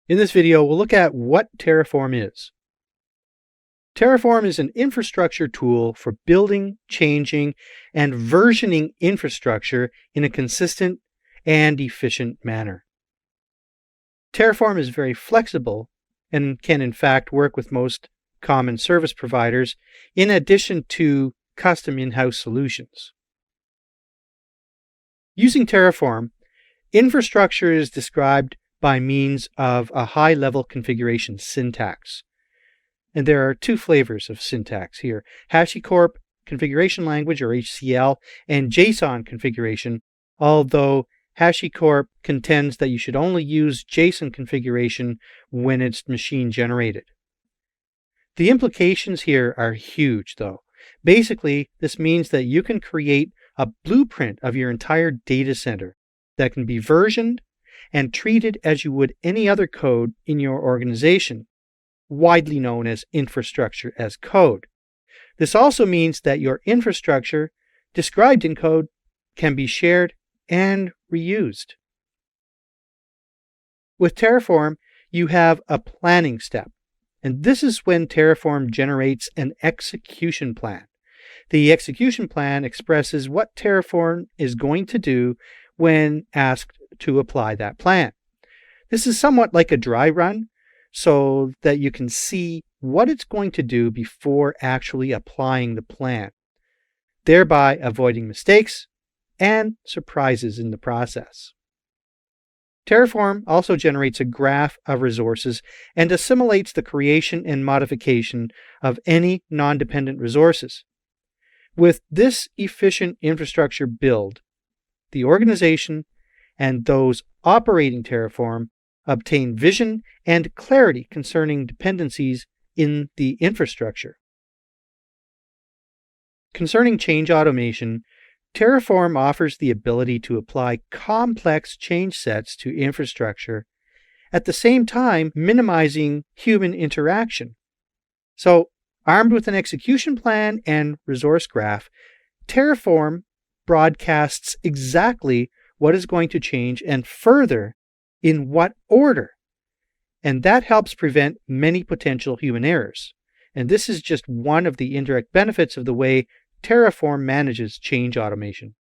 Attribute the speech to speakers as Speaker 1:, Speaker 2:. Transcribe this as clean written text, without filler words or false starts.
Speaker 1: In this video, we'll look at what Terraform is. Terraform is an infrastructure tool for building, changing, and versioning infrastructure in a consistent and efficient manner. Terraform is very flexible and can in fact work with most common service providers in addition to custom in-house solutions. Using Terraform, infrastructure is described by means of a high-level configuration syntax. And there are two flavors of syntax here: HashiCorp Configuration Language, or HCL, and JSON configuration, although HashiCorp contends that you should only use JSON configuration when it's machine generated. The implications here are huge, though. Basically, this means that you can create a blueprint of your entire data center that can be versioned and treated as you would any other code in your organization, widely known as infrastructure as code. This also means that your infrastructure, described in code, can be shared and reused. With Terraform, you have a planning step, and this is when Terraform generates an execution plan. The execution plan expresses what Terraform is going to do when asked to apply that plan. This is somewhat like a dry run, so that you can see what it's going to do before actually applying the plan, thereby avoiding mistakes and surprises in the process. Terraform also generates a graph of resources and assimilates the creation and modification of any non-dependent resources. With this efficient infrastructure build, the organization and those operating Terraform obtain vision and clarity concerning dependencies in the infrastructure. Concerning change automation, Terraform offers the ability to apply complex change sets to infrastructure, at the same time minimizing human interaction. So, armed with an execution plan and resource graph, Terraform broadcasts exactly what is going to change and further in what order. And that helps prevent many potential human errors. And this is just one of the indirect benefits of the way Terraform manages change automation.